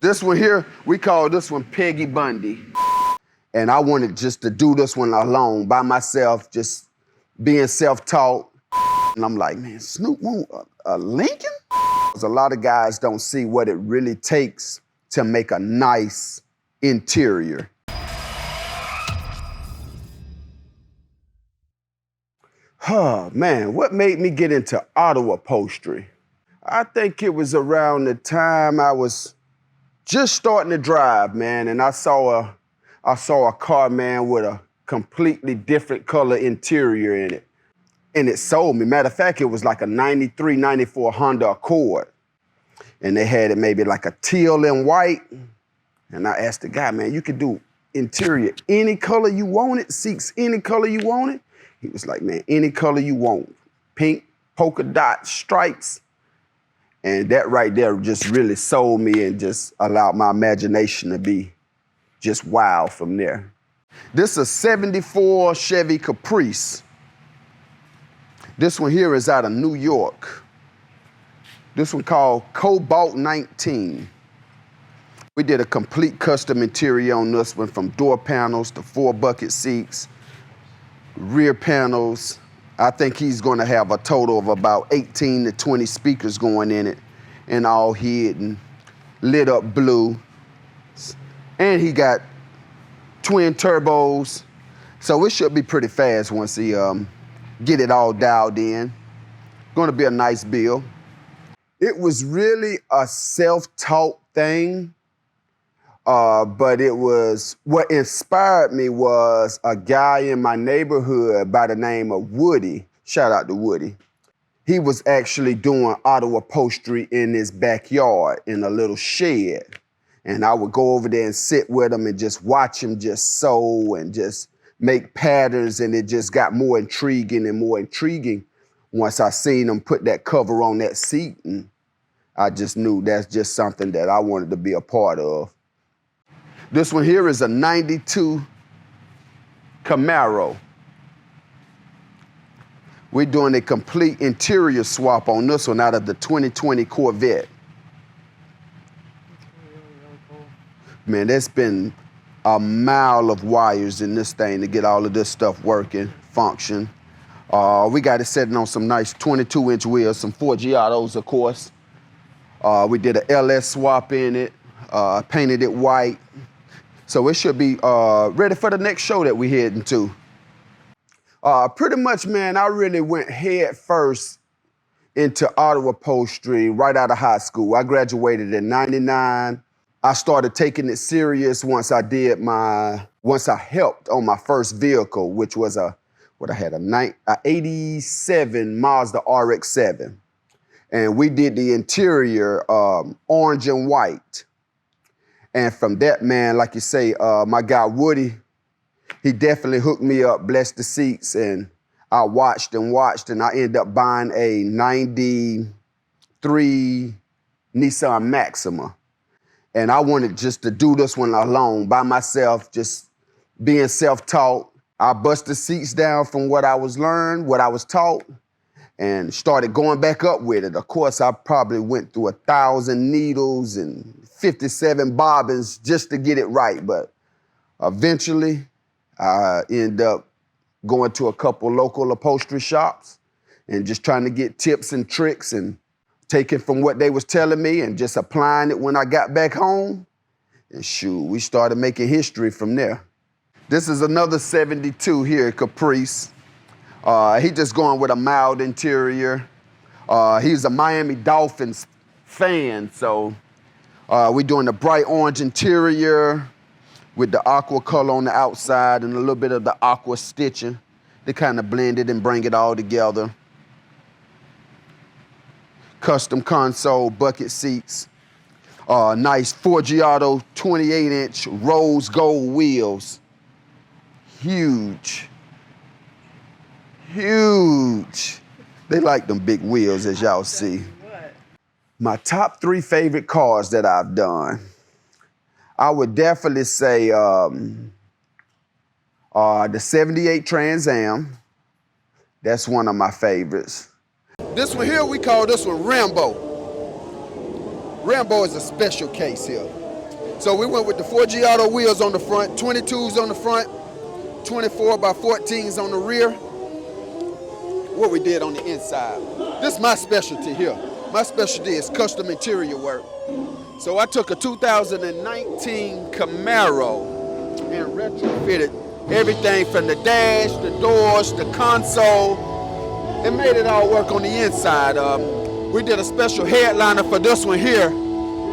This one here, we call this one Peggy Bundy. And I wanted just to do this one alone, by myself, just being self-taught. And I'm like, man, Snoop want a Lincoln? Because a lot of guys don't see what it really takes to make a nice interior. Oh, man, what made me get into auto upholstery? I think it was around the time I was just starting to drive, man, and I saw a car, man, with a completely different color interior in it. And it sold me. Matter of fact, it was like a 93, 94 Honda Accord. And they had it maybe like a teal and white. And I asked the guy, man, you could do interior any color you want it, seats any color you want it? He was like, man, any color you want. Pink, polka dot, stripes. And that right there just really sold me and just allowed my imagination to be just wild from there. This is a 74 Chevy Caprice. This one here is out of New York. This one called Cobalt 19. We did a complete custom interior on this one, from door panels to 4 bucket seats, rear panels. I think he's gonna have a total of about 18 to 20 speakers going in it, and all hidden, lit up blue. And he got twin turbos, so it should be pretty fast once he get it all dialed in. Gonna be a nice build. It was really a self-taught thing, but it was, what inspired me was a guy in my neighborhood by the name of Woody. Shout out to Woody. He was actually doing auto upholstery in his backyard in a little shed. And I would go over there and sit with him and just watch him just sew and just make patterns, and it just got more intriguing and more intriguing once I seen him put that cover on that seat, and I just knew that's just something that I wanted to be a part of. This one here is a 92 Camaro. We're doing a complete interior swap on this one out of the 2020 Corvette. Man, there's been a mile of wires in this thing to get all of this stuff working, function. We got it sitting on some nice 22-inch wheels, some 4Giottos, of course. We did a LS swap in it, painted it white. So it should be ready for the next show that we're heading to. Pretty much, man, I really went head first into auto upholstery right out of high school. I graduated in '99. I started taking it serious once I helped on my first vehicle, which was a 87 Mazda RX-7. And we did the interior orange and white. And from that, man, like you say, my guy Woody, he definitely hooked me up, blessed the seats, and I watched, and I ended up buying a 93 Nissan Maxima. And I wanted just to do this one alone, by myself, just being self-taught. I busted seats down from what I was taught, and started going back up with it. Of course, I probably went through 1,000 needles and 57 bobbins just to get it right. But eventually, I ended up going to a couple local upholstery shops and just trying to get tips and tricks and taking from what they was telling me and just applying it when I got back home. And shoot, we started making history from there. This is another 72 here, Caprice. He just going with a mild interior. He's a Miami Dolphins fan, so we're doing the bright orange interior with the aqua color on the outside and a little bit of the aqua stitching to kind of blend it and bring it all together. Custom console, bucket seats. Nice 4Giotto 28-inch rose gold wheels. Huge. Huge. They like them big wheels, as y'all see. My top 3 favorite cars that I've done. I would definitely say the 78 Trans Am. That's one of my favorites. This one here, we call this one Rambo. Rambo is a special case here. So we went with the 4G Auto wheels on the front, 22s on the front, 24 by 14s on the rear. What we did on the inside. This is my specialty here. My specialty is custom interior work. So I took a 2019 Camaro and retrofitted everything from the dash, the doors, the console, and made it all work on the inside. We did a special headliner for this one here.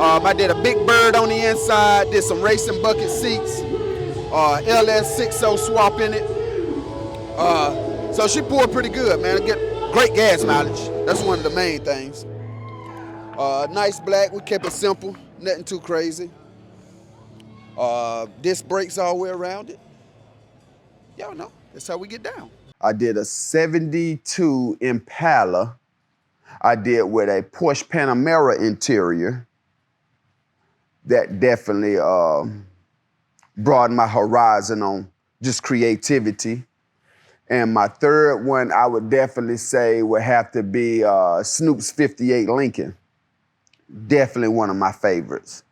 I did a big bird on the inside, did some racing bucket seats, LS60 swap in it. So she poured pretty good, man. I get great gas mileage. That's one of the main things. Nice black, we kept it simple, nothing too crazy. Disc brakes all the way around it. Y'all know, that's how we get down. I did a 72 Impala. I did with a Porsche Panamera interior. That definitely broadened my horizon on just creativity. And my third one, I would definitely say would have to be Snoop's 58 Lincoln. Definitely one of my favorites.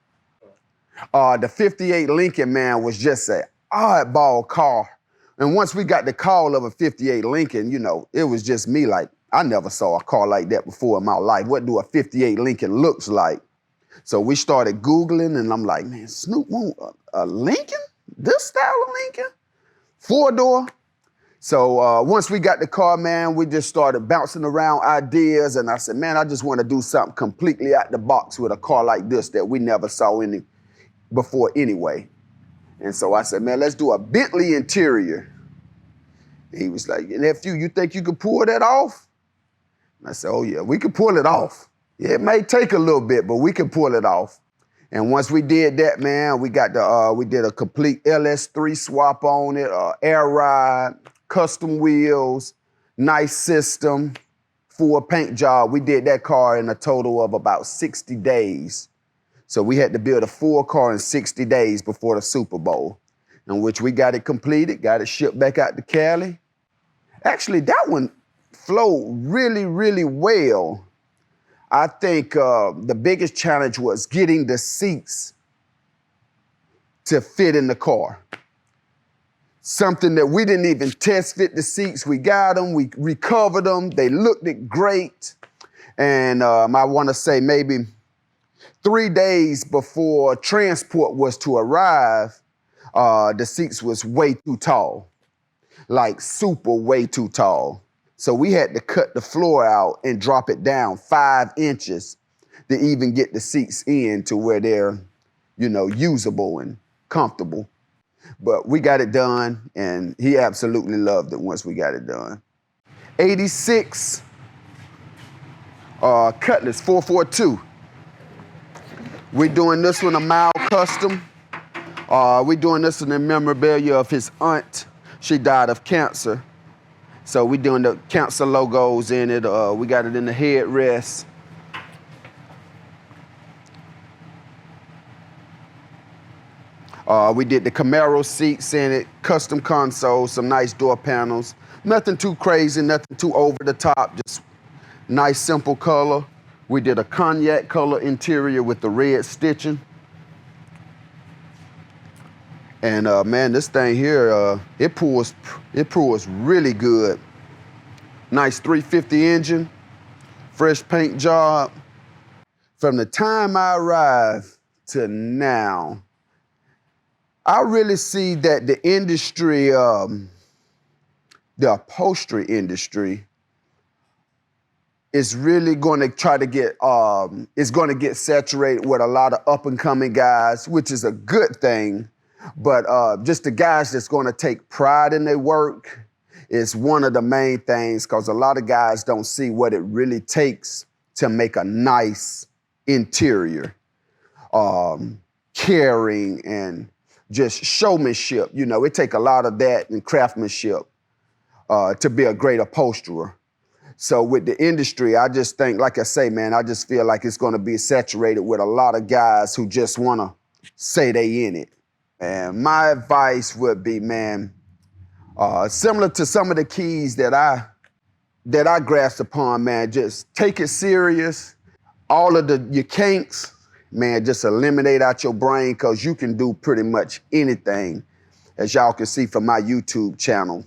The 58 Lincoln, man, was just an oddball car. And once we got the call of a 58 Lincoln, you know, it was just me like, I never saw a car like that before in my life. What do a 58 Lincoln looks like? So we started Googling, and I'm like, man, Snoop want a Lincoln? This style of Lincoln? 4-door? So once we got the car, man, we just started bouncing around ideas, and I said, man, I just want to do something completely out the box with a car like this that we never saw before anyway. And so I said, man, let's do a Bentley interior. And he was like, nephew, you think you could pull that off? And I said, oh yeah, we could pull it off. Yeah, it may take a little bit, but we can pull it off. And once we did that, man, we got we did a complete LS3 swap on it, air ride, custom wheels, nice system, full paint job. We did that car in a total of about 60 days. So we had to build a full car in 60 days before the Super Bowl, in which we got it completed, got it shipped back out to Cali. Actually, that one flowed really, really well. I think the biggest challenge was getting the seats to fit in the car. Something that we didn't even test fit the seats. We got them, we recovered them, they looked great. And I want to say maybe 3 days before transport was to arrive, the seats was way too tall, like super way too tall. So we had to cut the floor out and drop it down 5 inches to even get the seats in to where they're, you know, usable and comfortable. But we got it done, and he absolutely loved it once we got it done. 86 Cutlass 442. We're doing this one a mild custom. We're doing this one in memorabilia of his aunt. She died of cancer. So we're doing the cancer logos in it. We got it in the headrest. We did the Camaro seats in it, custom console, some nice door panels. Nothing too crazy, nothing too over the top, just nice simple color. We did a cognac color interior with the red stitching. And man, this thing here, it pours really good. Nice 350 engine, fresh paint job. From the time I arrived to now, I really see that the industry, the upholstery industry, is really going to try to get, is going to get saturated with a lot of up and coming guys, which is a good thing. But just the guys that's going to take pride in their work is one of the main things, because a lot of guys don't see what it really takes to make a nice interior. Caring and just showmanship. You know, it takes a lot of that and craftsmanship to be a great upholsterer. So with the industry, I just think, like I say, man, I just feel like it's going to be saturated with a lot of guys who just want to say they in it. And my advice would be, man, similar to some of the keys that I grasped upon, man, just take it serious. All of your kinks man, just eliminate out your brain because you can do pretty much anything, as y'all can see from my YouTube channel.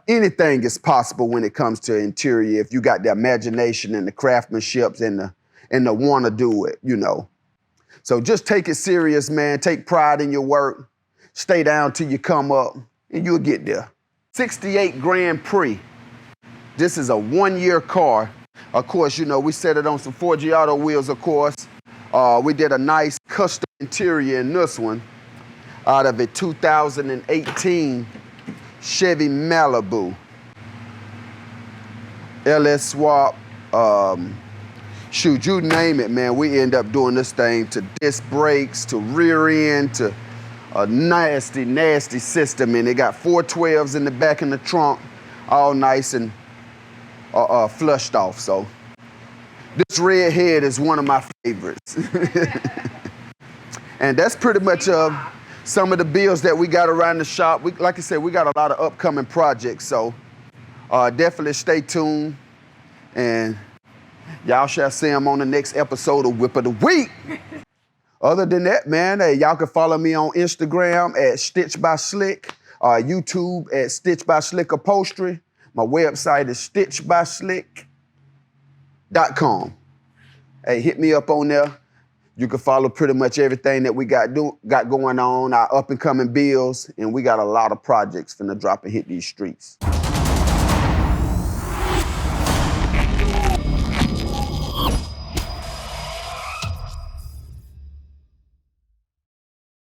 Anything is possible when it comes to interior if you got the imagination and the craftsmanship and the want to do it, you know. So just take it serious, man. Take pride in your work. Stay down till you come up, and you'll get there. 68 Grand Prix. This is a 1-year car. Of course, you know, we set it on some 4G Auto wheels, of course. We did a nice custom interior in this one out of a 2018 Chevy Malibu. LS swap, shoot, you name it, man. We end up doing this thing to disc brakes, to rear end, to a nasty, nasty system. And it got 412s in the back and the trunk, all nice and flushed off. So this red head is one of my favorites. And that's pretty much some of the builds that we got around the shop. Like I said, we got a lot of upcoming projects. So definitely stay tuned. And y'all shall see them on the next episode of Whip of the Week. Other than that, man, hey, y'all can follow me on Instagram at Stitch by Slick, YouTube at Stitch by Slick Upholstery. My website is stitchbyslick.com. Hey, hit me up on there. You can follow pretty much everything that we got going on, our up and coming bills, and we got a lot of projects finna drop and hit these streets.